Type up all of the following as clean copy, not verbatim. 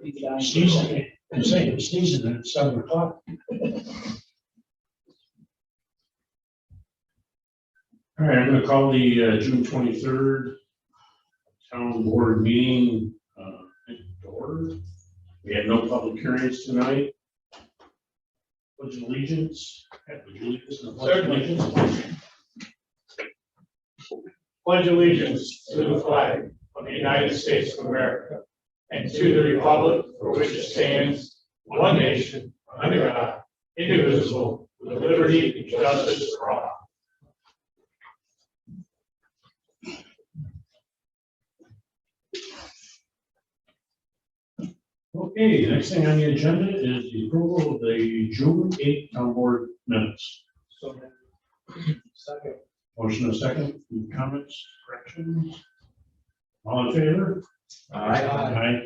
Sneezing, I'm saying it's sneezing at 7 o'clock. All right, I'm going to call the June 23rd town board meeting to order. We had no public hearings tonight. Pledge of allegiance. Pledge allegiance to the flag of the United States of America and to the republic for which it stands, one nation, under God, indivisible, with liberty and justice for all. Okay, the next thing on the agenda is the approval of the June 8th town board minutes. Second. Motion and second. Any comments, corrections? All in favor? Aye.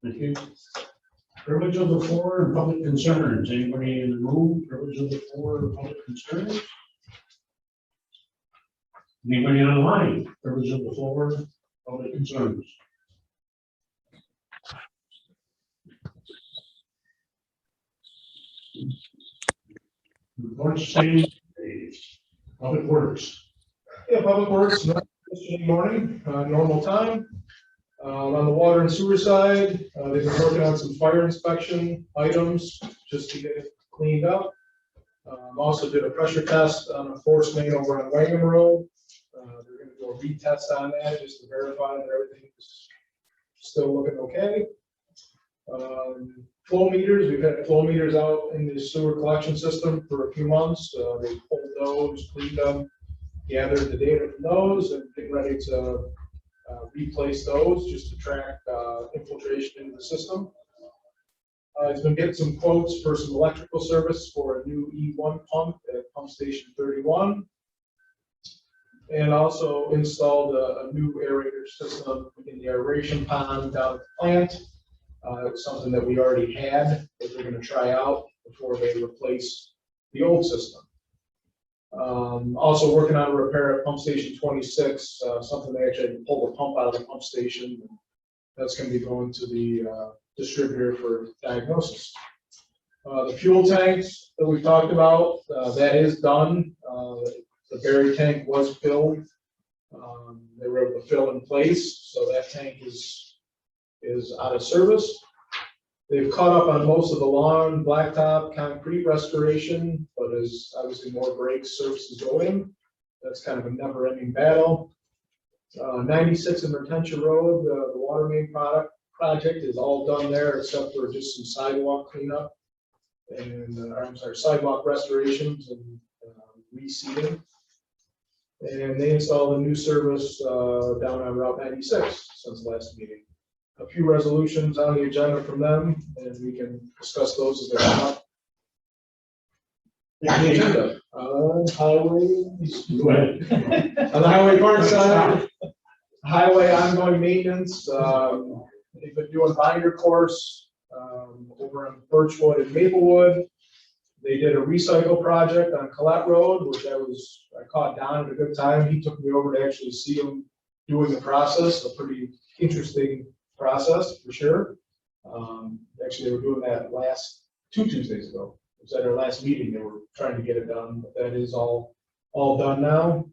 Thank you. Privilege of the floor and public concerns. Anybody in the room? Privilege of the floor and public concerns? Anybody online? Privilege of the floor, public concerns. Reports saying public works. Yeah, Public Works, yesterday morning, normal time. On the water and sewer side, they've been working on some fire inspection items just to get it cleaned up. Also did a pressure test on a force main over on Wangham Road. They're going to do a retest on that just to verify that everything is still looking okay. Flow meters, we've had flow meters out in the sewer collection system for a few months. They pulled those, cleaned them, gathered the data from those, and getting ready to replace those just to track infiltration into the system. He's been getting some quotes for some electrical service for a new E1 pump at pump station 31. And also installed a new aerator system in the aeration pond down at the plant. It was something that we already had that they're going to try out before they replace the old system. Also working on a repair at pump station 26, something they actually pulled the pump out of the pump station. That's going to be going to the distributor for diagnosis. The fuel tanks that we talked about, that is done. The berry tank was filled. They were able to fill in place, so that tank is out of service. They've caught up on most of the lawn, blacktop, concrete restoration, but as obviously more breaks, surfaces go in, that's kind of a never-ending battle. 96 in Retention Road, the water main project is all done there except for just some sidewalk cleanup and sidewalk restorations and reseeding. And they installed a new service down on Route 96 since last meeting. A few resolutions on the agenda from them, and we can discuss those as they come up. The agenda, highways. Go ahead. On the highway part side, highway ongoing maintenance. They've been doing binder course over in Birchwood and Maplewood. They did a recycle project on Collette Road, which I caught Don at a good time. He took me over to actually see him doing the process. A pretty interesting process for sure. Actually, they were doing that two Tuesdays ago. It was at our last meeting. They were trying to get it done, but that is all done now.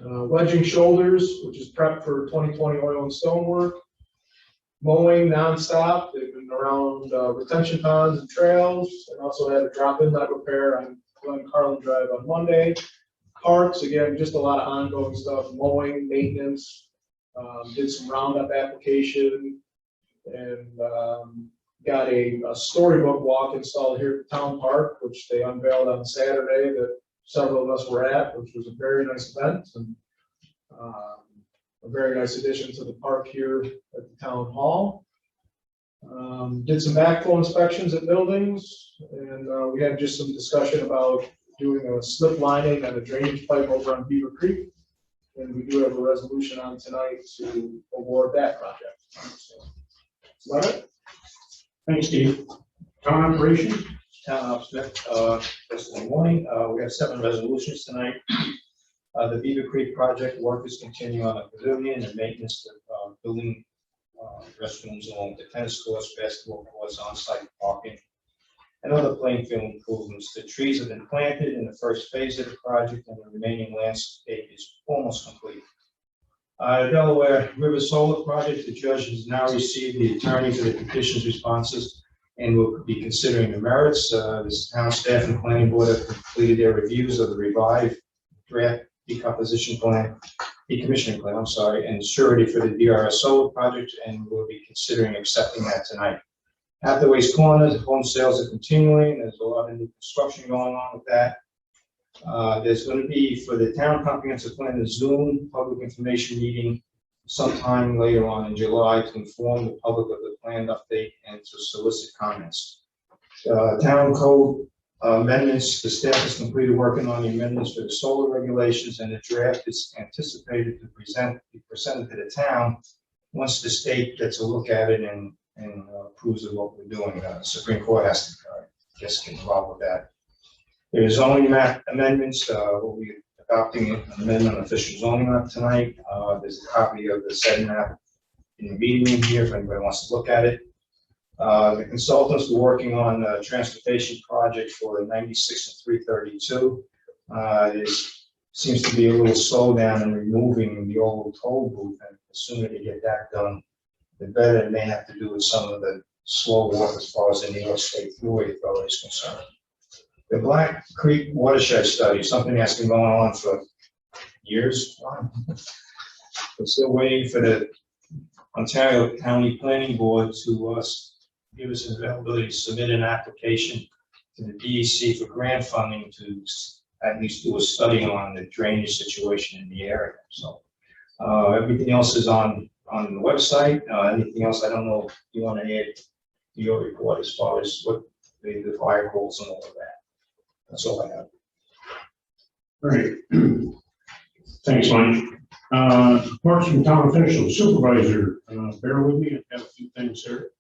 Wedging shoulders, which is prep for 2020 oil and stone work. Mowing nonstop. They've been around retention ponds and trails, and also had a drop inlet repair on Glen Carlin Drive on Monday. Parks, again, just a lot of ongoing stuff. Mowing, maintenance. Did some Roundup application and got a storybook walk installed here at the town park, which they unveiled on Saturday that several of us were at, which was a very nice event and a very nice addition to the park here at the town hall. Did some backflow inspections at buildings, and we had just some discussion about doing a slip lining on a drainage pipe over on Beaver Creek. And we do have a resolution on tonight to award that project. So, that's it. Thanks, Steve. Town operation. Town of Smith, yesterday morning. We have 7 resolutions tonight. The Beaver Creek project work is continuing on the pavilion and maintenance of building restrooms along with the tennis courts, basketball courts, on-site parking, and other playing field improvements. The trees have been planted in the first phase of the project, and the remaining landscape is almost complete. Delaware River Solar Project, the judge has now received the attorney for the petition's responses and will be considering the merits. This town staff and planning board have completed their reviews of the revived draft decomposition plan, decommissioning plan, I'm sorry, and surety for the DRS solar project, and we'll be considering accepting that tonight. Hathaway's Corner, the home sales are continuing. There's a lot of new construction going on with that. There's going to be, for the town comprehensive plan, a Zoom public information meeting sometime later on in July to inform the public of the planned update and to solicit comments. Town code amendments, the staff has completed working on the amendments for the solar regulations, and the draft is anticipated to be presented to the town once the state gets a look at it and approves of what we're doing. The Supreme Court has to, get involved with that. There's zoning map amendments. We'll be adopting an amendment on official zoning map tonight. There's a copy of the said map in the meeting room here if anybody wants to look at it. The consultants were working on a transportation project for 96 and 332. There seems to be a little slowdown in removing the old toll booth, and the sooner they get that done, the better. It may have to do with some of the slow walk as far as the New York State Thruway Authority is concerned. The Black Creek watershed study, something that's been going on for years. We're still waiting for the Ontario County Planning Board to give us an availability to submit an application to the DEC for grant funding to at least do a study on the drainage situation in the area. So everything else is on the website. Anything else I don't know if you want to add to your report as far as what the fire goals and all of that. That's all I have. All right. Thanks, Mike. Reports from town officials, supervisor, bear with me, I have a few things here.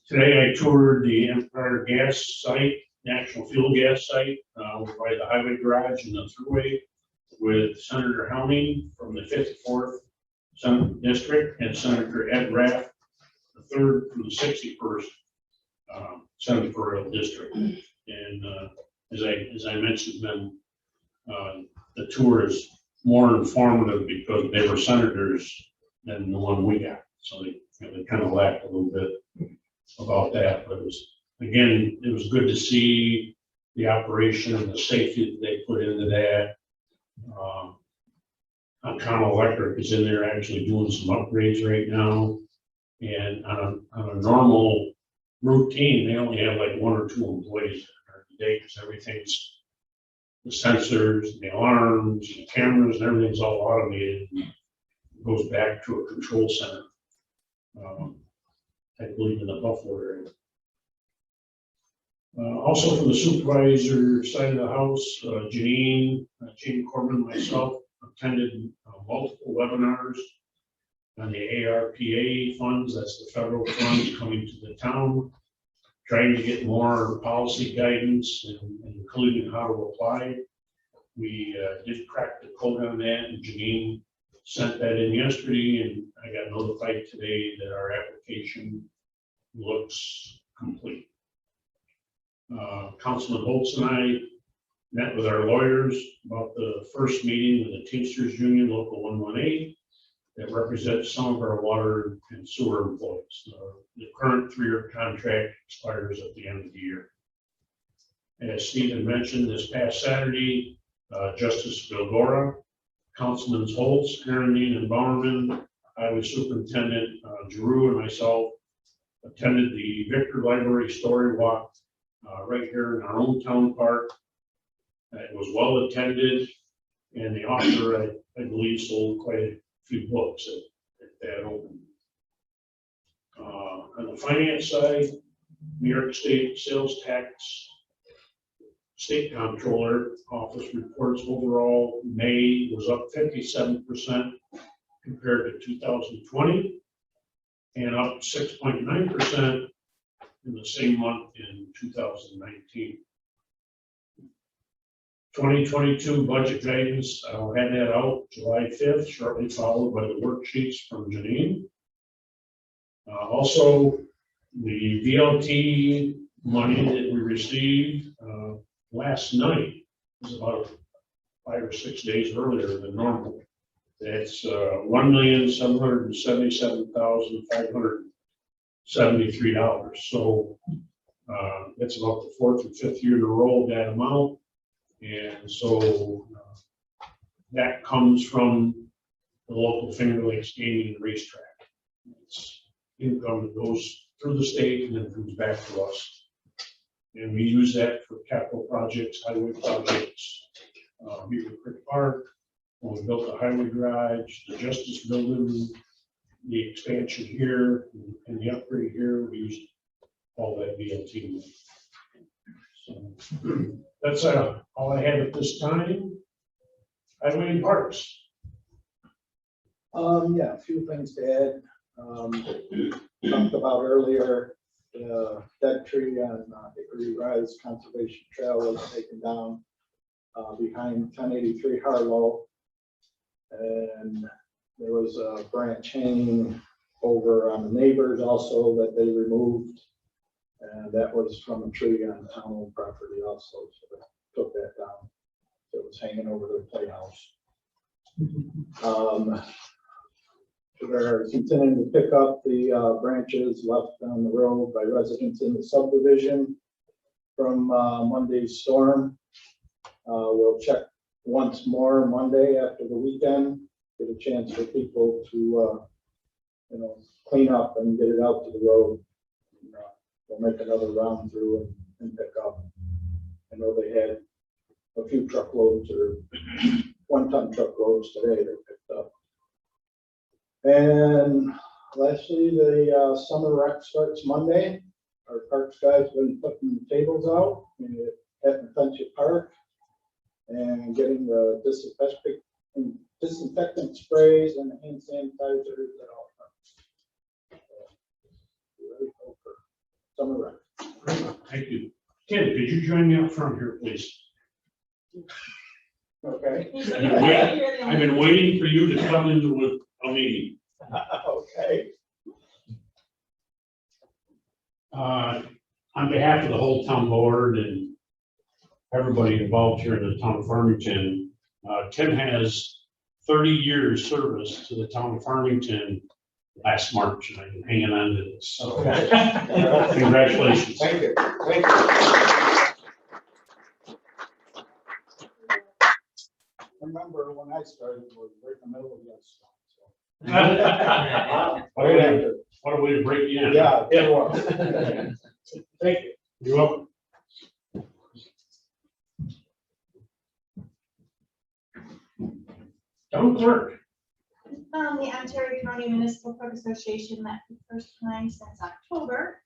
Today I toured the Empire Gas site, National Fuel Gas site, over by the highway garage and the thruway with Senator Helming from the 54th Senate District and Senator Ed Raff, the 3rd from the 61st Senatorial District. And as I mentioned, then the tour is more informative because they were senators than the one we got. So they kind of laughed a little bit about that. But it was good to see the operation and the safety that they put into that. Common Electric is in there actually doing some upgrades right now. And on a normal routine, they only have like 1 or 2 employees today because everything's the sensors, the alarms, the cameras, and everything's all automated. And it goes back to a control center. I believe in the Buffalo area. Also from the supervisor side of the house, Janine Corbin, myself attended multiple webinars on the ARPA funds. That's the federal funds coming to the town, trying to get more policy guidance and including how to apply. We did crack the code on that, and Janine sent that in yesterday, and I got notified today that our application looks complete. Councilman Holtz and I met with our lawyers about the first meeting with the Teamsters Union Local 118 that represents some of our water and sewer employees. The current 3-year contract expires at the end of the year. As Stephen mentioned, this past Saturday, Justice Vilgora, Councilman Holtz, Herendeen, and Bowerman, Highway Superintendent Giroux, and myself attended the Victor Library Story Walk right here in our own town park. It was well attended, and the author, I believe, sold quite a few books at that open. On the finance side, New York State Sales Tax State Comptroller Office reports overall May was up 57% compared to 2020 and up 6.9% in the same month in 2019. 2022 budget guidance, I'll have that out July 5th, shortly followed by the worksheets from Janine. Also, the VLT money that we received last night was about 5 or 6 days earlier than normal. That's $1,777,573. So that's about the 4th or 5th year in a row of that amount. And so that comes from the local Finger Lakes Gaming and Racetrack. It's income that goes through the state and then comes back to us. And we use that for capital projects, highway projects, Beaver Creek Park, when we built the highway garage, the Justice Building, the expansion here, and the upgrade here, we used all that VLT money. So that's all I have at this time. Highway and Parks. Yeah, a few things to add. Talked about earlier, the dead tree on Hickory Rise Conservation Trail was taken down behind 1083 Harlow. And there was a branch hanging over on the neighbors also that they removed. And that was from a tree on town-owned property also, so they took that down. It was hanging over their playhouse. They're continuing to pick up the branches left on the road by residents in the subdivision from Monday's storm. We'll check once more Monday after the weekend, get a chance for people to clean up and get it out to the road. We'll make another round through and pick up. I know they had a few truckloads or 1-ton truckloads today they picked up. And lastly, the summer rec starts Monday. Our parks guys have been putting the tables out at Defensive Park and getting the disinfectant sprays and hand sanitizers at all parks. Ready for summer rec. Thank you. Ken, could you join me up front here, please? Okay. I've been waiting for you to come into a meeting. Okay. On behalf of the whole town board and everybody involved here in the town of Farmington, Tim has 30 years service to the town of Farmington last March, and I've been hanging on to this. So congratulations. Thank you. Thank you. Remember when I started, it was right in the middle of that stuff. What a way to break you in. Yeah. Thank you. You're welcome. Town clerk. The Ontario County Municipal Clerk Association met for the first time since October.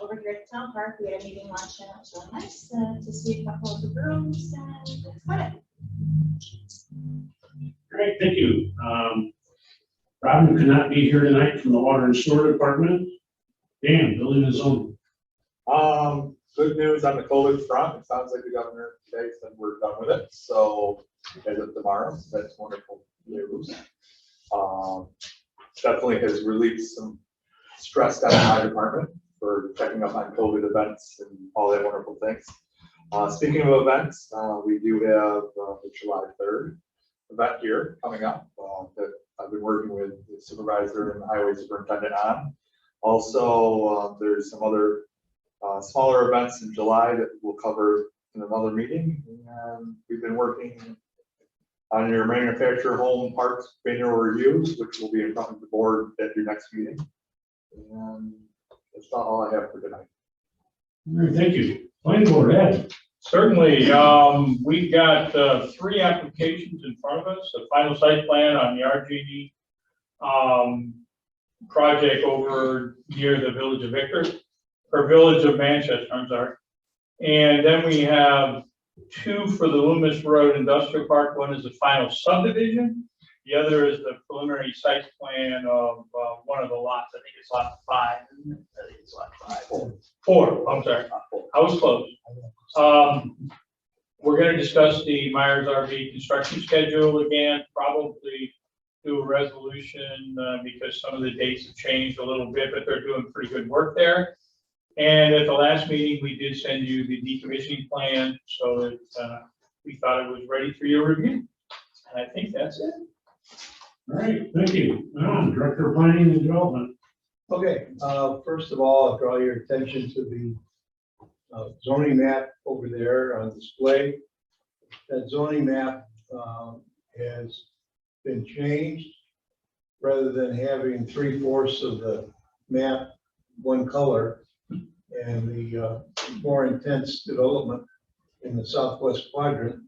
Over here at the town park, we had a meeting lunch and it was really nice to see a couple of the girls, and that's about it. Great, thank you. Robin could not be here tonight from the Water and Sewer Department. Dan, building and zoning. Good news on the COVID front. It sounds like the governor today said we're done with it. So as of tomorrow, that's wonderful news. Definitely has relieved some stress down in my department for checking up on COVID events and all that wonderful things. Speaking of events, we do have the July 3rd event here coming up that I've been working with the supervisor and the highway superintendent on. Also, there's some other smaller events in July that we'll cover in another meeting. And we've been working on your manufactured home parts manual reviews, which will be in front of the board at your next meeting. And that's not all I have for tonight. All right, thank you. Planning board, Ed. Certainly, we've got 3 applications in front of us, a final site plan on the RGD project over near the Village of Victor, or Village of Manchester, I'm sorry. And then we have 2 for the Loomis Road Industrial Park. One is the final subdivision. The other is the preliminary site plan of one of the lots. I think it's lot 5, isn't it? I think it's lot 5. 4, I'm sorry. I was close. We're gonna discuss the Myers RV construction schedule again, probably do a resolution, because some of the dates have changed a little bit, but they're doing pretty good work there. And at the last meeting, we did send you the decommissioning plan, so that, we thought it was ready for your review. And I think that's it. All right, thank you. Director of Planning and Development. Okay, first of all, I'll draw your attention to the zoning map over there on display. That zoning map has been changed. Rather than having 3/4 of the map one color and the more intense development in the southwest quadrant,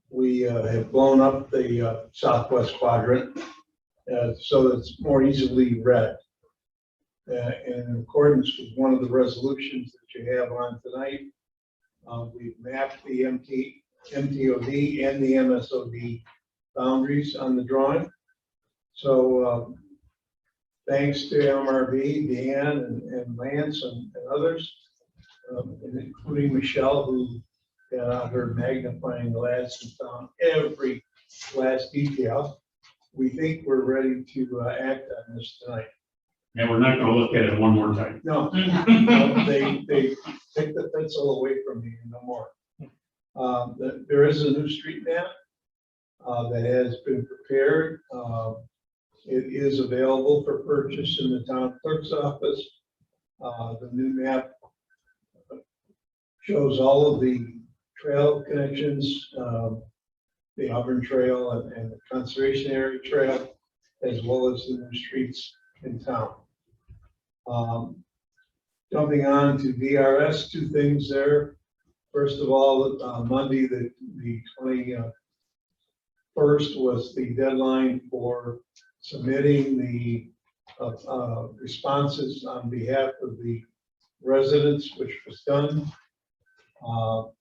we have blown up the southwest quadrant so it's more easily read. In accordance with one of the resolutions that you have on tonight, we've mapped the MTOD and the MSOD boundaries on the drawing. So thanks to MRV, Dan and Lance and others, and including Michelle, who got out her magnifying glass and found every last detail, we think we're ready to act on this tonight. And we're not gonna look at it one more time. No, no, they take the pencil away from me, no more. There is a new street map that has been prepared. It is available for purchase in the town clerk's office. The new map shows all of the trail connections, the Auburn Trail and the Conservation Area Trail, as well as the new streets in town. Jumping on to DRS, two things there. First of all, Monday, the 21st was the deadline for submitting the responses on behalf of the residents, which was done.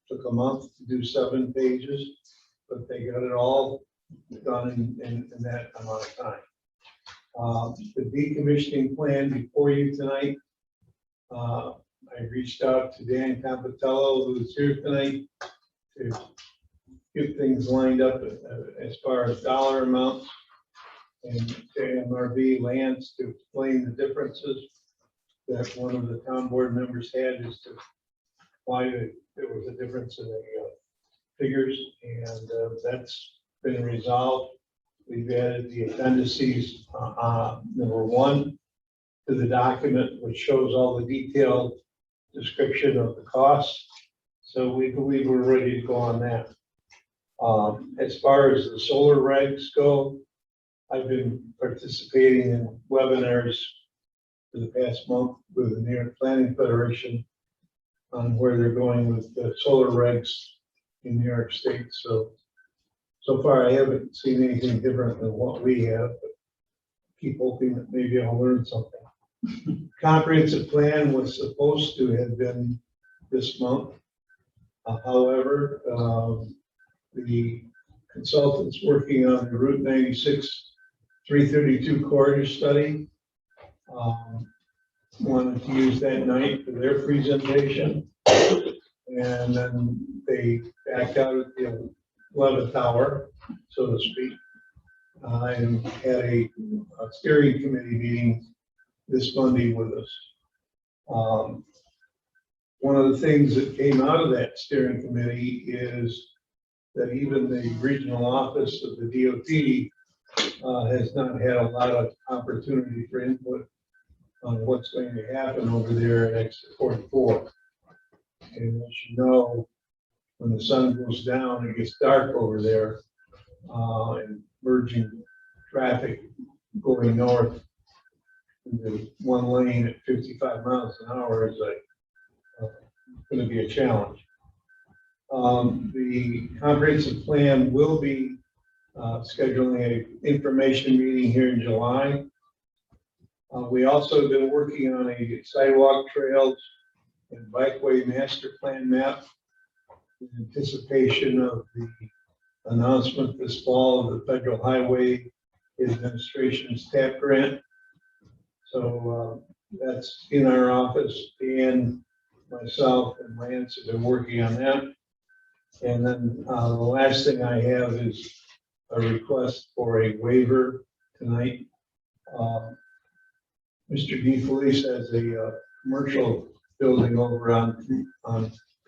Took a month to do 7 pages, but they got it all done in that amount of time. The decommissioning plan before you tonight, I reached out to Dan Campitello, who's here tonight, to get things lined up as far as dollar amounts, and to MRV Lance to explain the differences that one of the town board members had as to why there was a difference in the figures, and that's been resolved. We've added the appendices, number 1 to the document, which shows all the detailed description of the costs. So we believe we're ready to go on that. As far as the solar regs go, I've been participating in webinars for the past month with the New York Planning Federation on where they're going with the solar regs in New York State. So far, I haven't seen anything different than what we have, but keep hoping that maybe I'll learn something. Comprehensive plan was supposed to have been this month. However, the consultants working on the Route 96 332 corridor study wanted to use that night for their presentation. And then they backed out at the 11th hour, so to speak, and had a steering committee meeting this Monday with us. One of the things that came out of that steering committee is that even the regional office of the DOT has not had a lot of opportunity for input on what's going to happen over there at exit 44. And as you know, when the sun goes down, it gets dark over there, and merging traffic going north into one lane at 55 miles an hour is going to be a challenge. The comprehensive plan will be scheduling an information meeting here in July. We also have been working on a sidewalk trails and bikeway master plan map in anticipation of the announcement this fall of the Federal Highway Administration's TAP grant. So that's in our office, and myself and Lance have been working on that. And then the last thing I have is a request for a waiver tonight. Mr. DeFelice has a commercial building over on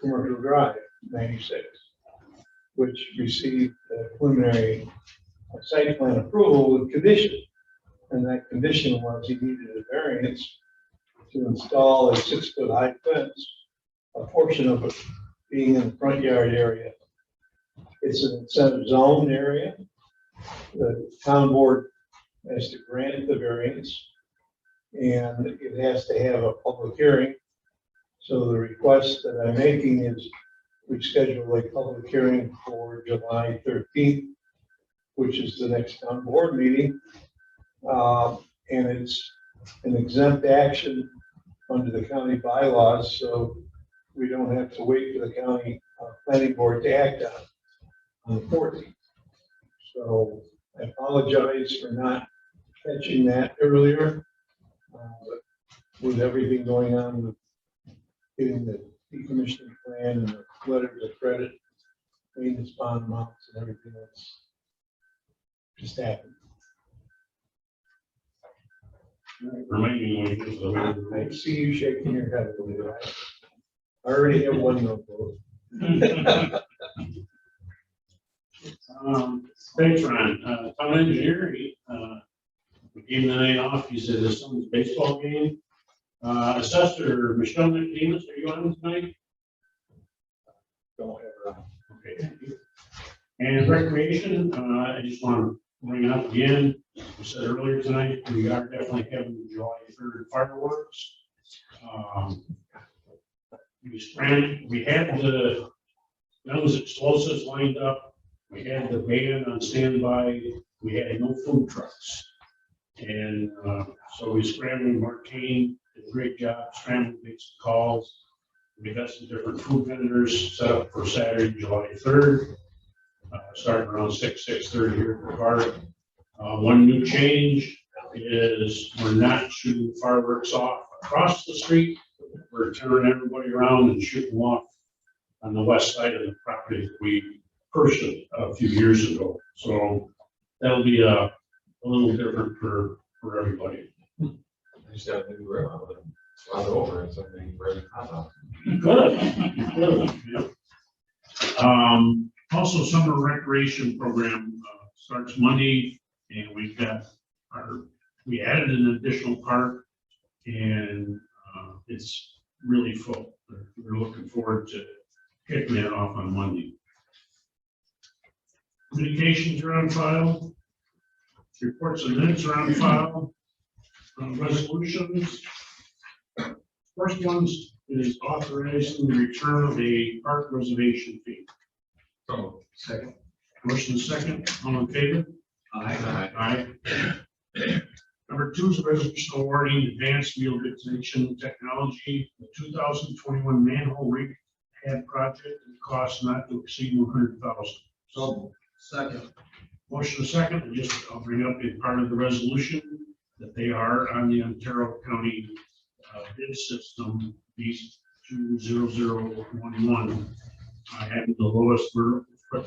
Commercial Drive, 96, which received a preliminary site plan approval with condition. And that condition was he needed a variance to install a 6-foot high fence, a portion of it being in the front yard area. It's an incentive zone area. The town board has to grant the variance, and it has to have a public hearing. So the request that I'm making is we schedule a public hearing for July 13th, which is the next town board meeting. And it's an exempt action under the county bylaws, so we don't have to wait for the county planning board to act on the 14th. So I apologize for not catching that earlier. But with everything going on with getting the decommissioning plan and the letters of credit, maintenance bond amounts and everything that's just happened. Remind me when you get to the waiver. I see you shaking your head a little bit. I already have one no vote. Thanks, Ron. Town engineer, he gave the night off. He said his son's baseball game. Assessor Michelle McDemus, are you on tonight? Don't have a Okay, thank you. And recreation, I just want to bring it up again. We said earlier tonight, we are definitely having the July 3rd fireworks. We had those explosives lined up. We had the band on standby. We had no food trucks. And so we scrambled. Mark Kane did a great job, scrambled, made some calls. We got some different food vendors set up for Saturday, July 3rd, starting around 6:30 here at the park. One new change is we're not shooting fireworks off across the street. We're turning everybody around and shooting them off on the west side of the property that we purchased a few years ago. So that'll be a little different for everybody. I just got a new slide over and something really hot. Good. Yep. Also, summer recreation program starts Monday, and we added an additional park, and it's really full. We're looking forward to kicking that off on Monday. Communications are on file. Reports and minutes are on file. Resolutions. First one is authorizing the return of a park reservation fee. So, second. Motion second, all in favor? Aye. Aye. Number 2 is a resolution awarding advanced field detection technology, the 2021 manhole rehab project, at cost not to exceed $100,000. So, second. Motion second, and I'll bring up a part of the resolution that they are on the Ontario County bid system, these 20011, having the lowest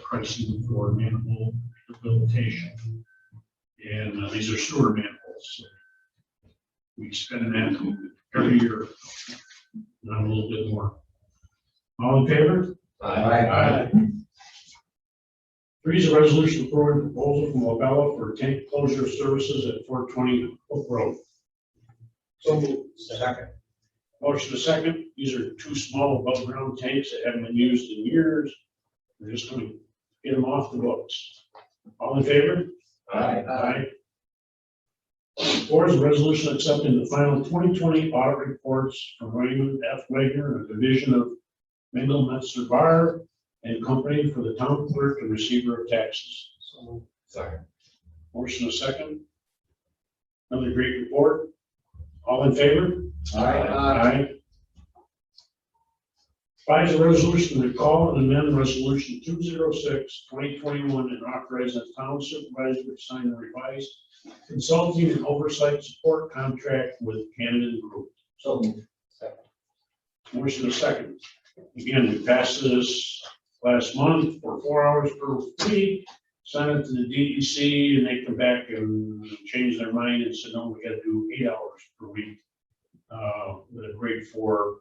pricing for manhole rehabilitation. And these are sewer manholes. So we spend that every year, not a little bit more. All in favor? Aye. 3 is a resolution approving proposal from Lobella for tank closure services at 420 Oak Road. So moved. Second. Motion to second. These are 2 small above ground tanks that haven't been used in years. We're just going to get them off the books. All in favor? Aye. 4 is a resolution accepting the final 2020 audit reports from Raymond F. Wagner, a division of Mendel Metzer Bar and Company for the town clerk and receiver of taxes. So, second. Motion to second. Another great report. All in favor? Aye. 5 is a resolution to call and amend resolution 206/2021 and authorize the town supervisor to sign a revised consulting and oversight support contract with Canada Group. So, second. Motion to second. Again, we passed this last month for 4 hours per week. Sent it to the DEC and they come back and change their mind and said, no, we gotta do 8 hours per week. With a grade 4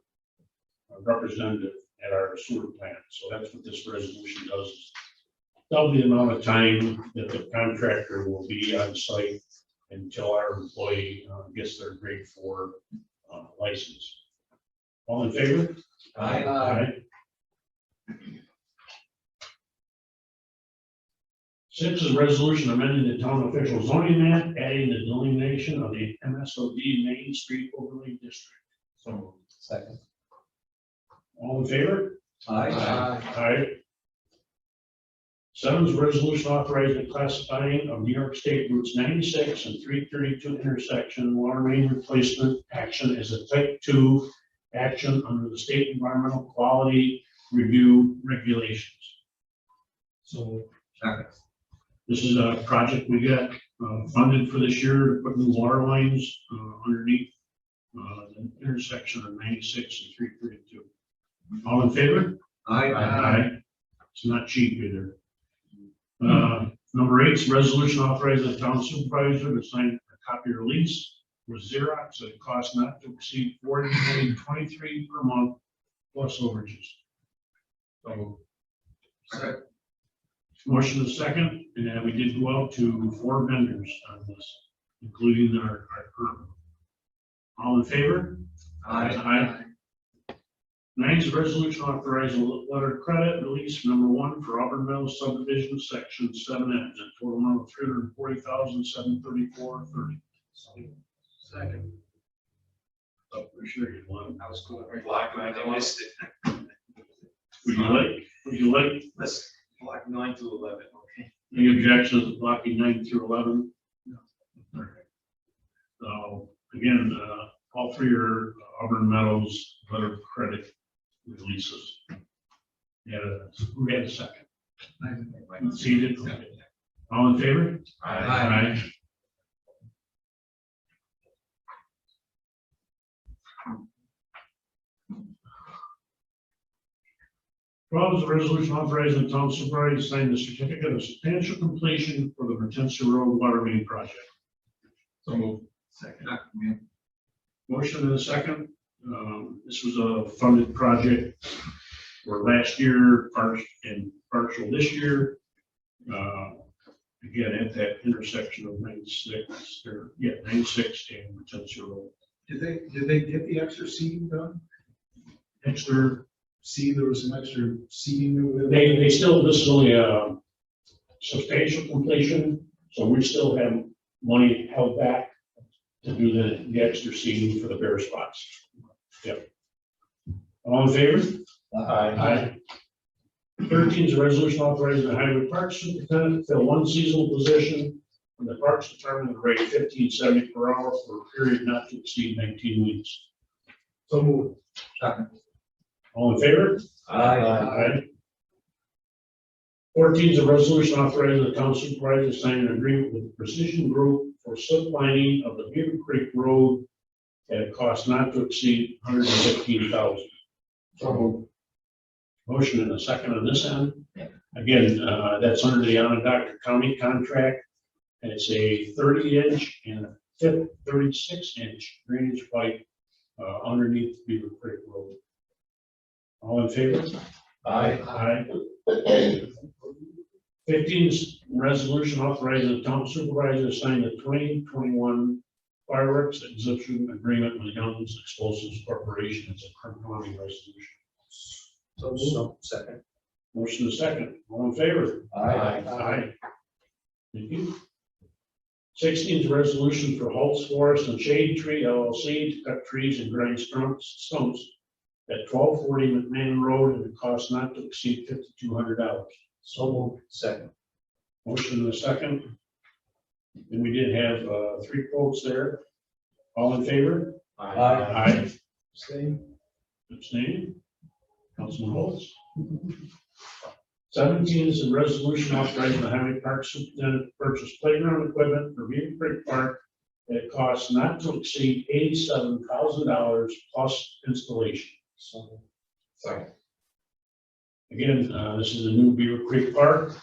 representative at our sewer plant. So that's what this resolution does. Double the amount of time that the contractor will be on site until our employee gets their grade 4 license. All in favor? Aye. 6 is a resolution amending the town official zoning map, adding the delineation of the MSOD Main Street overlay district. So, Second. all in favor? Aye. Aye. 7 is a resolution authorizing the classifying of New York State routes 96 and 332 intersection water main replacement action as a type 2 action under the state environmental quality review regulations. So this is a project we got funded for this year to put new water lines underneath the intersection of 96 and 332. All in favor? Aye. It's not cheap either. Number 8 is resolution authorizing the town supervisor to sign a copy release with Xerox at a cost not to exceed $40.23 per month plus overages. So, motion is second, and we did go out to 4 vendors on this, including our current. All in favor? Aye. 9 is a resolution authorizing a letter of credit release number 1 for Auburn Mills subdivision section 7 ends at total amount of $340,734.30. Second. Oh, for sure you want. I was going to block, I missed it. Would you like, Let's block 9 to 11, okay? any objections to blocking 9 through 11? No. All right. So again, all 3 are Auburn Meadows letter of credit releases. Yeah, we had a second. Seated. Okay. All in favor? Aye. 12 is a resolution authorizing the town supervisor to sign the certificate of substantial completion for the Mertensia Road water main project. So move. Second. Motion and a second. This was a funded project for last year, partial this year. Again, at that intersection of 96 and Mertensia Road. Did they get the extra seating done? Extra. See, there was some extra seating. They still, this is only a substantial completion, so we still have money held back to do the extra seating for the bare spots. Yep. All in favor? Aye. 13 is a resolution authorizing the highway parks superintendent to fill 1 seasonal position in the parks determined at rate $15.70 per hour for a period not to exceed 19 weeks. So moved. All in favor? Aye. 14 is a resolution authorizing the town supervisor to sign an agreement with the Precision Group for lining of the Beaver Creek Road at a cost not to exceed $115,000. So moved. Motion and a second on this end. Again, that's under the Onondaga County contract. And it's a 30-inch and a 36-inch drainage pipe underneath Beaver Creek Road. All in favor? Aye. 15 is resolution authorizing the town supervisor to sign the 2021 fireworks exemption agreement with Young's Explosives Corporation. It's a County resolution. So second. Motion is second. All in favor? Aye. Thank you. 16 is a resolution for Holtz Forest and Shade Tree LLC to cut trees and grind stumps at 1240 McMahon Road at a cost not to exceed $5,200. So moved. Second. Motion in a second. And we did have 3 quotes there. All in favor? Aye. Abstain. Councilman Holtz. 17 is a resolution authorizing the highway park superintendent to purchase playground equipment for Beaver Creek Park at a cost not to exceed $87,000 plus installation. So Second. Again, this is a new Beaver Creek Park.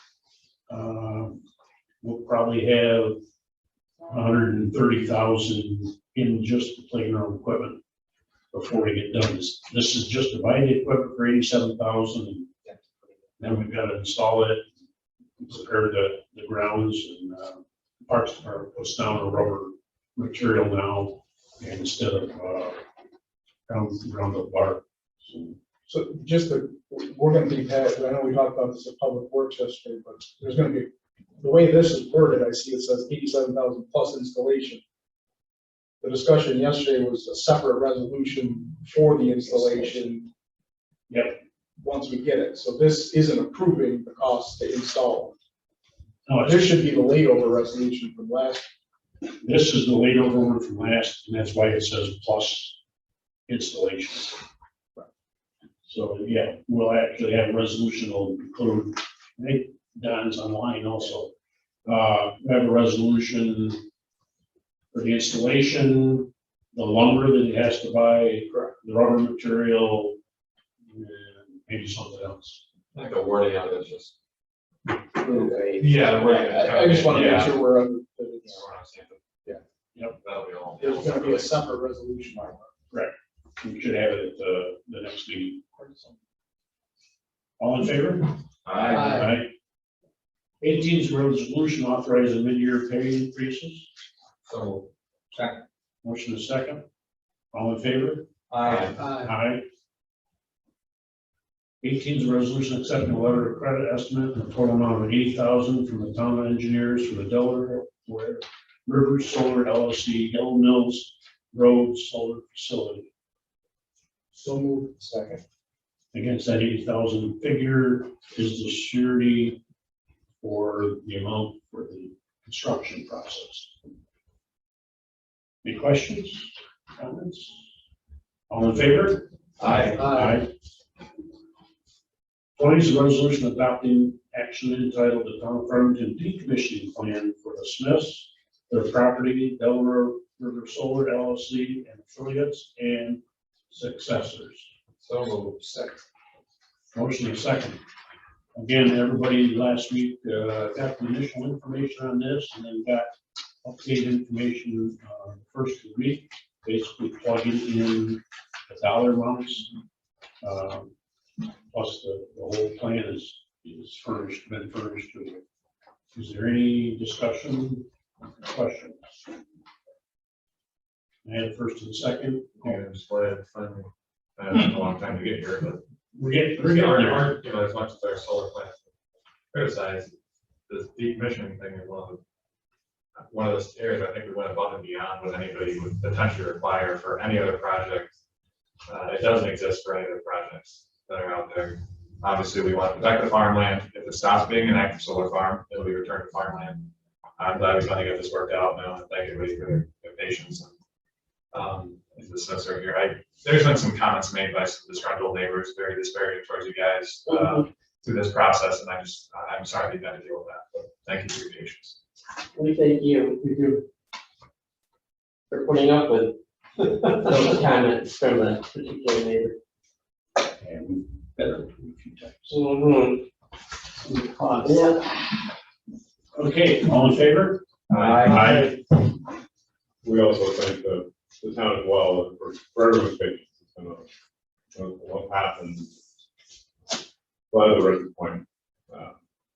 We'll probably have 130,000 in just the playground equipment before we get done. This is just to buy the equipment for 87,000. Then we've got to install it, prepare the grounds, and Parks Department puts down a rubber material now instead of ground up bark. So just we're gonna be, I know we talked about this at Public Works yesterday, but there's gonna be, the way this is worded, I see it says 87,000 plus installation. The discussion yesterday was a separate resolution for the installation. Yep. Once we get it, so this isn't approving the cost to install. No, This should be the layover resolution from last. this is the layover one from last, and that's why it says plus installation. So, yeah, we'll actually have a resolution will include, I think Don's online also. We have a resolution for the installation, the lumber that he has to buy, the rubber material, and maybe something else. I think the wording of it is just. Okay. Yeah, the wording. I just want to make Yeah. sure we're, that Yeah, it's, we're on the same thing. Yeah. Yep. That'll be all. there's gonna be a separate resolution. We should have it at the next meeting. All in favor? Aye. 18 is a resolution authorizing mid-year pay increases. So, second. Motion is second. All in favor? Aye. Aye. 18 is a resolution accepting a letter of credit estimate in a total amount of $80,000 from the town engineers for the Delaware River Solar LLC Yellow Mills Road Solar Facility. So moved. Second. Against that 80,000 figure is the surety for the amount for the construction process. Any questions, comments? All in favor? Aye. 20 is a resolution adopting action entitled the Town of Farmington decommissioning plan for the Smiths, their property, Delaware River Solar LLC and affiliates and successors. So moved. Second. Motion is second. Again, everybody last week got the initial information on this and then got updated information first of the week, basically plugging in the dollar amounts. Plus the whole plan is furnished, been furnished to you. Is there any discussion, questions? I had first and second. Yeah, just glad finally. It's a long time to get here, but. We're getting You there. know, as much as our solar plant criticized, this decommissioning thing is one of those areas I think we went above and beyond what anybody would potentially require for any other project. It doesn't exist for any other projects that are out there. Obviously, we want to protect the farmland. If it stops being an active solar farm, it'll be returned to farmland. I'm glad we finally got this worked out now, and thank everybody for their patience. The Smiths are here. There's been some comments made by some disgruntled neighbors, very disparaging towards you guys through this process, and I'm sorry you've got to deal with that. But thank you for your patience. We thank you, for putting up with those comments from a particular neighbor. And we've better a few times. Yeah. Okay, all in favor? Aye. We also thank the town as well for everyone's patience. It's been what happened. Glad the rest point.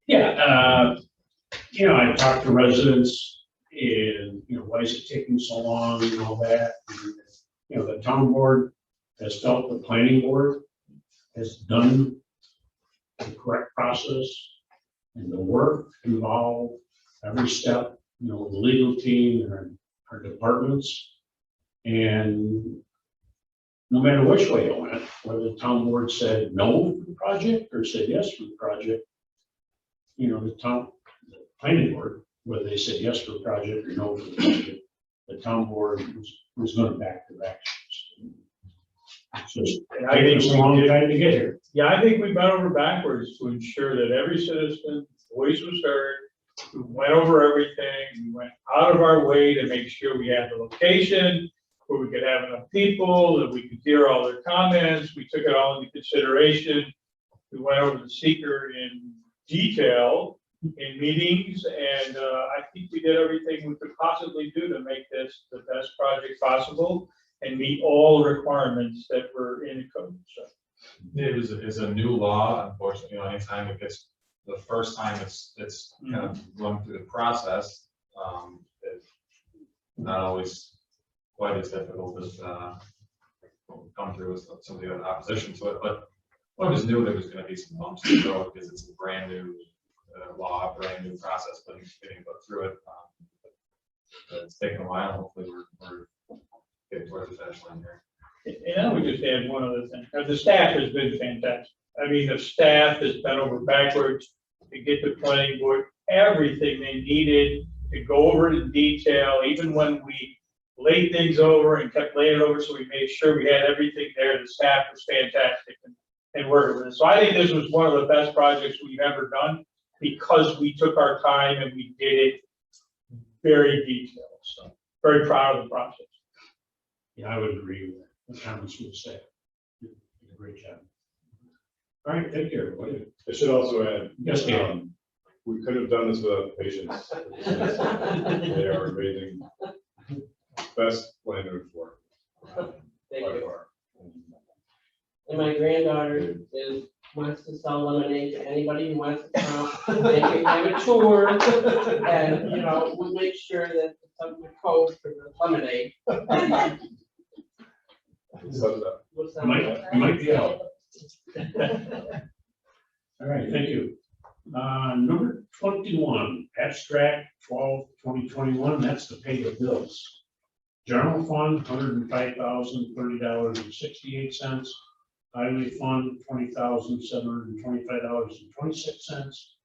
Yeah, I talked to residents and, why is it taking so long and all that. And, the town board has felt the planning board has done the correct process and the work involved every step, the legal team and our departments. And no matter which way it went, whether the town board said no for the project or said yes for the project, the planning board, whether they said yes for the project or no for the project, the town board was going to back the actions. So I think it's a long time to get here. Yeah, I think we bent over backwards to ensure that every citizen's voice was heard. We went over everything. We went out of our way to make sure we had the location where we could have enough people, that we could hear all their comments. We took it all into consideration. We went over the seeker in detail in meetings, and I think we did everything we could possibly do to make this the best project possible and meet all the requirements that were in the code. So It's a new law, unfortunately, anytime it gets, the first time it's kind of going through the process, it's not always quite as difficult as come through with some of the other opposition to it, but I always knew there was gonna be some bumps in the road because it's a brand new law, brand new process, but getting through it. But it's taken a while. Hopefully we're getting towards the finish line here. And I would just add one other thing. The staff has been fantastic. I mean, the staff has bent over backwards to get the planning board everything they needed to go over it in detail, even when we laid things over and kept laying it over, so we made sure we had everything there. The staff was fantastic and worked with it. So I think this was one of the best projects we've ever done because we took our time and we did it very detailed. So very proud of the process. Yeah, I would agree with that. The comments would say, did a great job. All right, thank you, everybody. I should also add. Yes, ma'am. We could have done this without patience. They are amazing. Best planners work. Thank By you. far. And my granddaughter wants to sell lemonade to anybody who wants to come. They can have a tour, and, you know, we'll make sure that some of the code for the lemonade. So, We'll sell You might be out. All right, thank you. Number 21, abstract 12/2021, that's to pay the bills. General fund, $105,030.68. Highway fund, $20,725.26.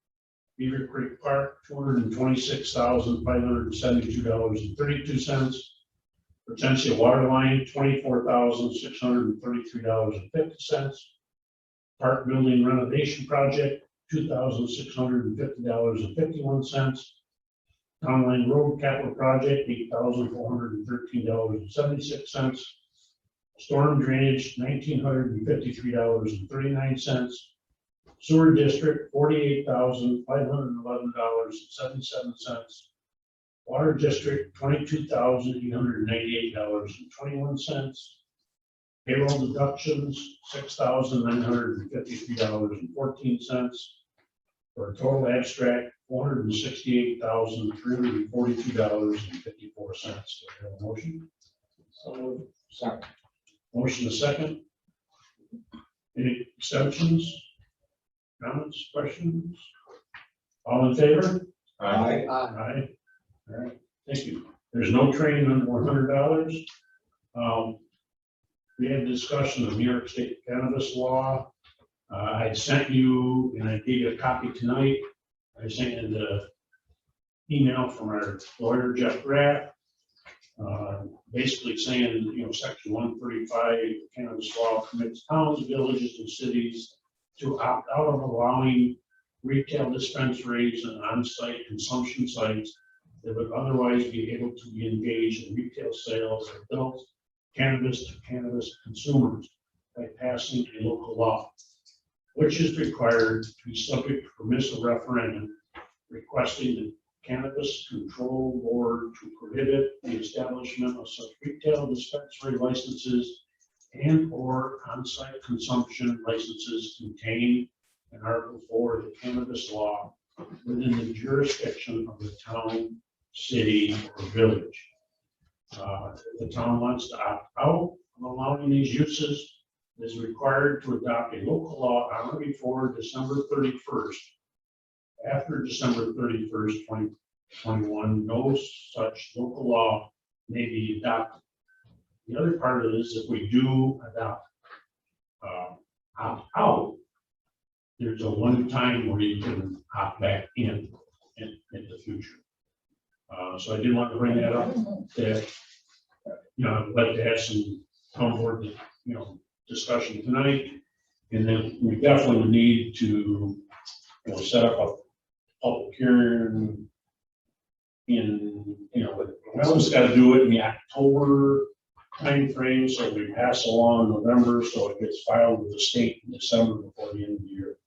Beaver Creek Park, $226,572.32. Potentia Water Line, $24,633.50. Park Building Renovation Project, $2,650.51. Town Line Road Capital Project, $8,413.76. Storm Drainage, $1,953.39. Sewer District, $48,511.77. Water District, $22,898.21. Payroll deductions, $6,953.14. For a total abstract, $468,342.54. Motion? So, sorry. Motion a second. Any extensions? Comments, questions? All in favor? Aye. All right, thank you. There's no training under $100. We had a discussion of New York State cannabis law. I sent you, and I gave you a copy tonight. I sent you the email from our lawyer, Jeff Graff, basically saying, section 135 cannabis law permits towns, villages, and cities to opt out of allowing retail dispensaries and on-site consumption sites that would otherwise be able to be engaged in retail sales of adult cannabis to cannabis consumers by passing a local law, which is required to be subject to permissive referendum requesting the Cannabis Control Board to prohibit the establishment of such retail dispensary licenses and or on-site consumption licenses contained in Article 4 of the cannabis law within the jurisdiction of the town, city, or village. If the town wants to opt out of allowing these uses, it is required to adopt a local law on or before December 31st. After December 31st, 2021, no such local law may be adopted. The other part of this, if we do adopt opt out, there's a one-time where you can opt back in the future. So I did want to bring that up, that, I'd like to have some town board, discussion tonight. And then we definitely need to, set up a public hearing in, we almost got to do it in the October timeframe, so we pass along in November, so it gets filed with the state in December before the end of the year.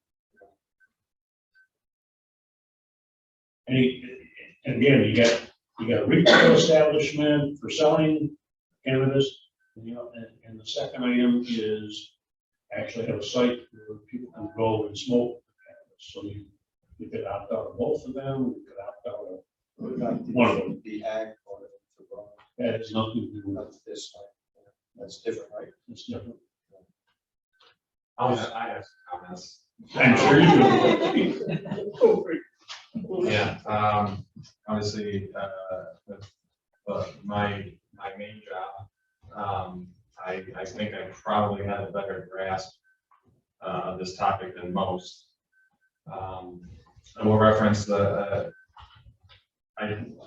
And again, you got a retail establishment for selling cannabis, and the second item is actually have a site where people can go and smoke cannabis. So you could opt out of both of them, you could opt out of What about one of them. the ag part of it for growing? That has nothing to do with That's this one. That's different, right? it's different. I have some comments. I'm sure you do. Yeah, obviously, my main job, I think I probably have a better grasp of this topic than most. I will reference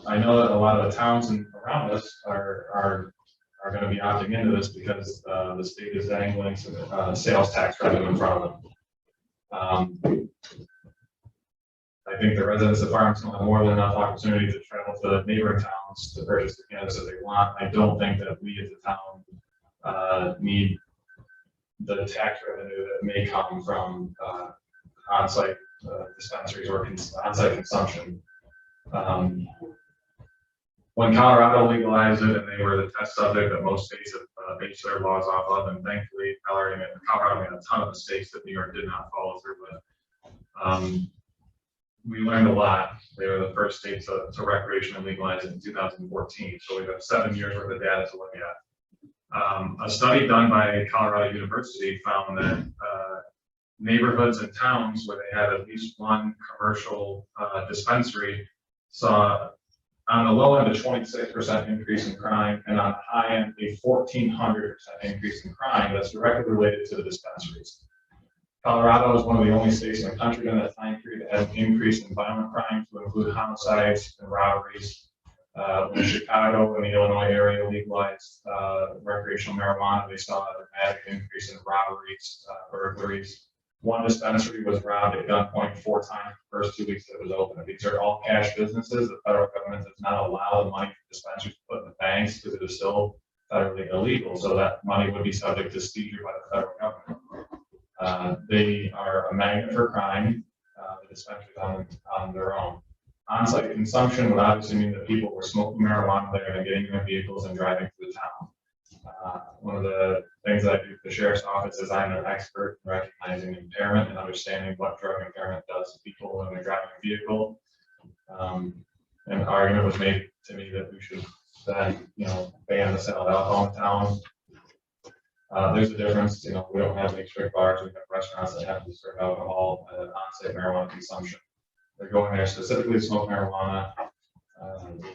I know that a lot of the towns around us are going to be opting into this because the state is dangling some sales tax revenue in front of them. I think the residents of Farmington will have more than enough opportunity to travel to neighboring towns to purchase the cannabis that they want. I don't think that we as a town need the tax revenue that may come from on-site dispensaries or on-site consumption. When Colorado legalized it and they were the test subject that most states have based their laws off of, and thankfully Colorado made a ton of mistakes that New York did not follow through with. We learned a lot. They were the first state to recreationally legalize it in 2014. So we have 7 years worth of data to look at. A study done by Colorado University found that neighborhoods and towns where they had at least one commercial dispensary saw on the low end a 26% increase in crime, and on the high end a 1,400% increase in crime that's directly related to the dispensaries. Colorado is one of the only states in the country during that time period that had an increase in violent crime to include homicides and robberies. When Chicago and the Illinois area legalized recreational marijuana, they saw a dramatic increase in robberies, burglaries. One dispensary was robbed at gunpoint 4 times the first 2 weeks that it was open. These are all cash businesses. The federal government does not allow the money for dispensaries to put in the banks because it is still federally illegal. So that money would be subject to seizure by the federal government. They are a magnet for crime, the dispensaries on their own. On-site consumption would obviously mean that people were smoking marijuana there and getting in their vehicles and driving through the town. One of the things that I do for the sheriff's office is I'm an expert in recognizing impairment and understanding what drug impairment does to people when they're driving a vehicle. An argument was made to me that we should then, ban the sale of alcohol in town. There's a difference. We don't have any strict bars. We have restaurants that have to serve alcohol and on-site marijuana consumption. They're going there specifically to smoke marijuana.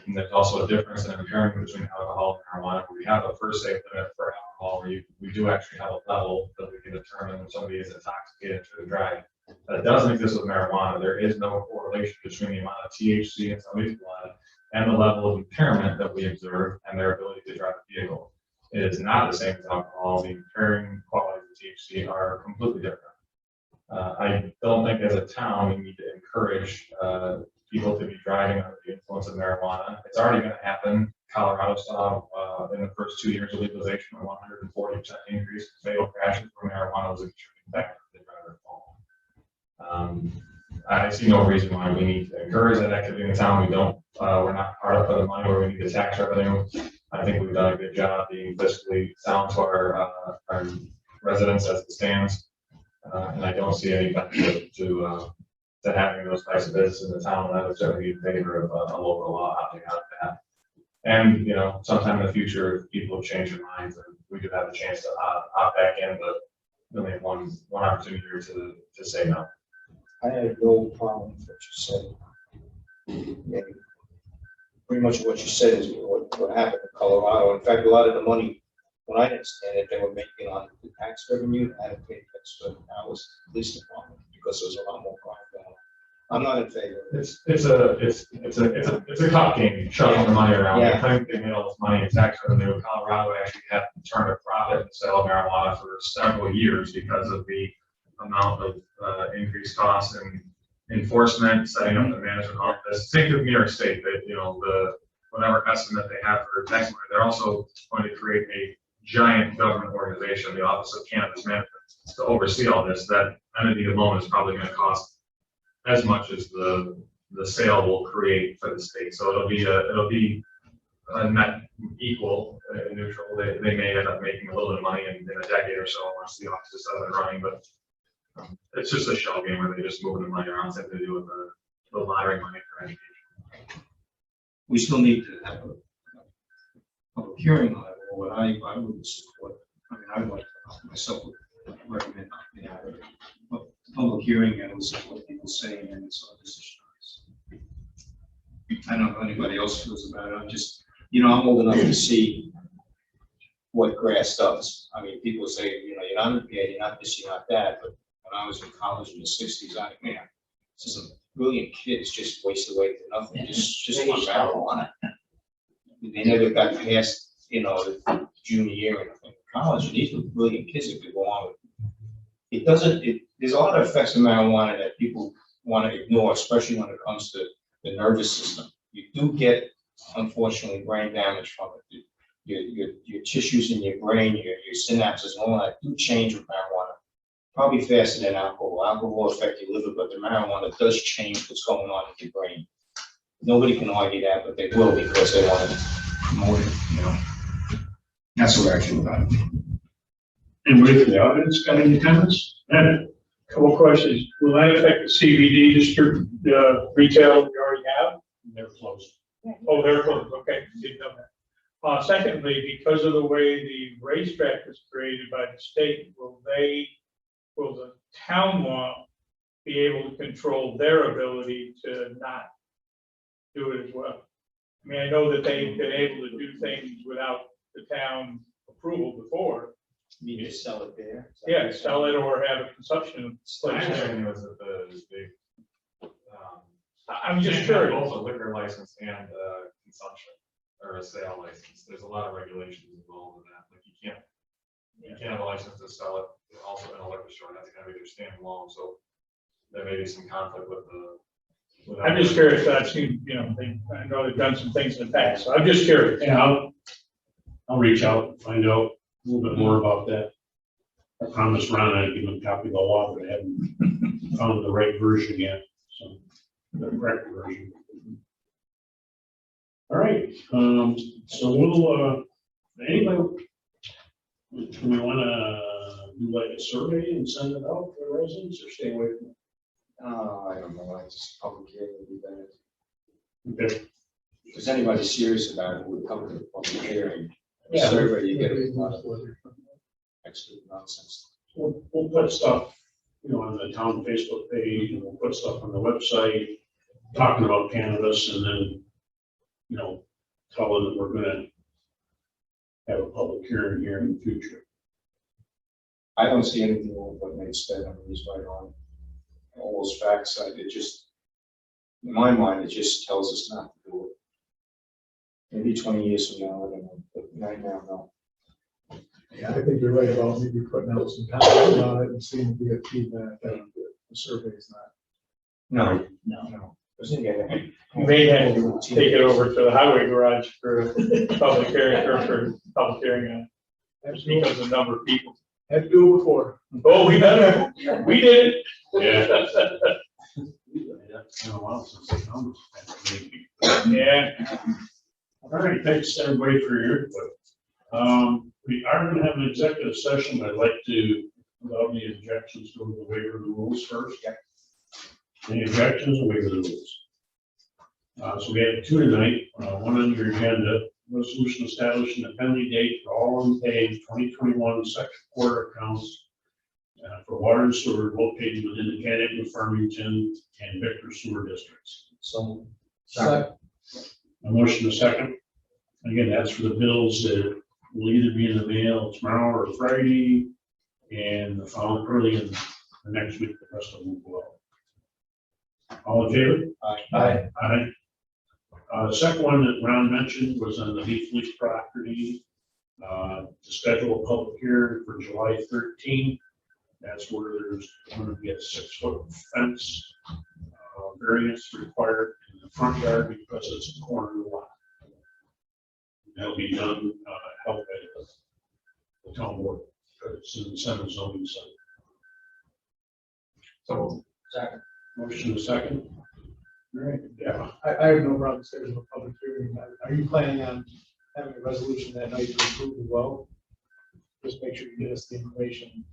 And there's also a difference in impairment between alcohol and marijuana. We have a first aid limit for alcohol where we do actually have a level that we can determine when somebody is intoxicated through the drive. That doesn't exist with marijuana. There is no correlation between the amount of THC in somebody's blood and the level of impairment that we observe and their ability to drive a vehicle. It is not the same as alcohol. The impairing qualities of THC are completely different. I don't think as a town we need to encourage people to be driving under the influence of marijuana. It's already going to happen. Colorado saw in the first 2 years of legalization a 140% increase in fatal crashes where marijuana was a contributing factor to the driver's fault. I see no reason why we need to encourage that activity in the town. We're not hard up for the money where we need the tax revenue. I think we've done a good job being fiscally sound to our residents as it stands. And I don't see any benefit to having those types of businesses in the town. And I would certainly be in favor of a local law opting out of that. And, sometime in the future, if people change their minds, and we do have a chance to opt back in, but we only have one opportunity here to say no. I have no problem with what you said. Yeah. Pretty much what you said is what happened in Colorado. In fact, a lot of the money, when I understand it, they were making on the tax revenue, had to pay extra hours to the police department because there was a lot more crime going on. I'm not in favor of this. It's a cop game, shuffling the money around. Yeah. I think they made all this money in tax revenue. Colorado actually had to turn a profit in the sale of marijuana for several years because of the amount of increased costs and enforcement, setting up the management office. Same with New York State, that the whatever estimate they have for tax money, they're also going to create a giant government organization, the Office of Cannabis Management, to oversee all this. That entity alone is probably going to cost as much as the the sale will create for the state. So it'll be a net equal, neutral. They may end up making a little bit of money in a decade or so once the office is up and running, but it's just a shell game where they just moving the money around, something to do with the lottery money for education. We still need to have a public hearing on it, or what I would support. I mean, I would like to myself would recommend not to have it. But public hearing and listen to what people say and it's our decision. I don't know how anybody else feels about it. I'm just, I'm old enough to see what grass does. I mean, people say, you're not underpaid, you're not this, you're not that, but when I was in college in the 60s, some brilliant kids just wasted away to nothing, just on marijuana. They never got past, the junior year in college, and these were brilliant kids that could go on with. It doesn't, there's a lot of effects of marijuana that people want to ignore, especially when it comes to the nervous system. You do get, unfortunately, brain damage from it. Your tissues in your brain, your synapses, and all that do change with marijuana. Probably faster than alcohol. Alcohol will affect your liver, but the marijuana does change what's going on in your brain. Nobody can argue that, but they will because they want to promote it, That's what I feel about it. Anybody from the audience got any comments? Couple questions. Will that affect the CBD district, retail we already have? They're closed. Oh, they're closed, okay, didn't know that. Secondly, because of the way the racetrack was created by the state, will the town law be able to control their ability to not do it as well? I mean, I know that they've been able to do things without the town approval before. You mean to sell it there? Yeah, sell it or have a consumption My place. understanding was that I'm just have curious. both a liquor license and a consumption or a sale license. There's a lot of regulations involved in that. Like you can't have a license to sell it also in a liquor store. That's gotta be their standalone. So there may be some conflict with the. I'm just curious, I've seen, I know they've done some things in the past, so I'm just curious. Yeah, I'll reach out and find out a little bit more about that. I promised Ron I'd give him a copy of the law, but I haven't found the right version yet, so the correct version. All right, so we'll, anybody, do we want to do like a survey and send it out to the residents or stay away from it? I don't know, I just public hearing would be better. Okay. If anybody serious about it, would come to the public hearing. Yeah. Survey, you get a lot of extra nonsense. We'll put stuff, on the town Facebook page, and we'll put stuff on the website talking about cannabis, and then, tell them that we're gonna have a public hearing here in the future. I don't see anything wrong with what Nate said. I mean, he's right on all those facts. It just, in my mind, it just tells us not to do it. Maybe 20 years from now, I don't know, but right now, no. Yeah, I think you're right about maybe putting out some comments on it and seeing if we get feedback. The survey is not. No. Doesn't get it. You may have to take it over to the highway garage for public hearing on it, because of the number of people. Had to do it before. Oh, we did it. We did it. Yeah. It's been a while since the numbers. Yeah. All right, thanks everybody for your input. We are gonna have an executive session, but I'd like to, without any objections, go to the waiver of the rules first. Any objections or waiver of the rules? So we have two tonight, one on your agenda, resolution establishing a penalty date for all unpaid 2021 second quarter accounts for water and sewer located within the Connecticut, Farmington, and Victor sewer districts. So. A motion a second. Again, that's for the bills that will either be in the mail tomorrow or Friday, and the following early in the next week, the rest of them will go out. All in favor? Aye. Aye. The second one that Ron mentioned was on the Leaf Leaf property, to schedule a public hearing for July 13th. That's where there's going to be a 6-foot fence, variance required in the front yard because it's a corner lot. That'll be done, held by the town board, it's in the center zoning site. So Motion a second. Right. Yeah. I have no problem scheduling a public hearing. Are you planning on having a resolution that night to approve the well? Just make sure you get us the information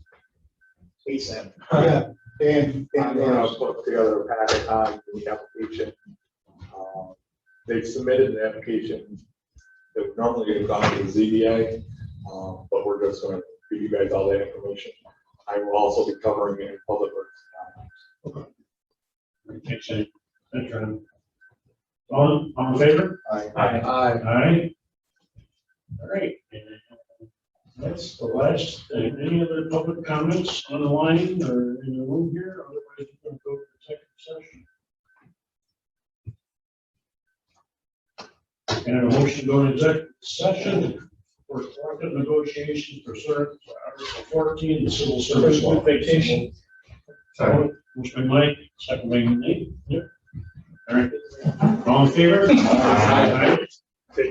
ASAP. Yeah, Dan, I'm gonna put together a packet on the application. They've submitted the application that would normally have gone to the ZBA, but we're just gonna give you guys all that information. I will also be covering it in public works. Thanks, Shane. Thanks, Ron. All in favor? Aye. Aye. All right. That's the last thing. Any other public comments on the line or in the room here? Otherwise, we're going to go to executive session. And a motion to go to executive session for collective negotiations pursuant to Article 14, the civil service law. Vacation. Sorry. Motion by Mike, second by Nate. Yep. All right. All in favor? Aye.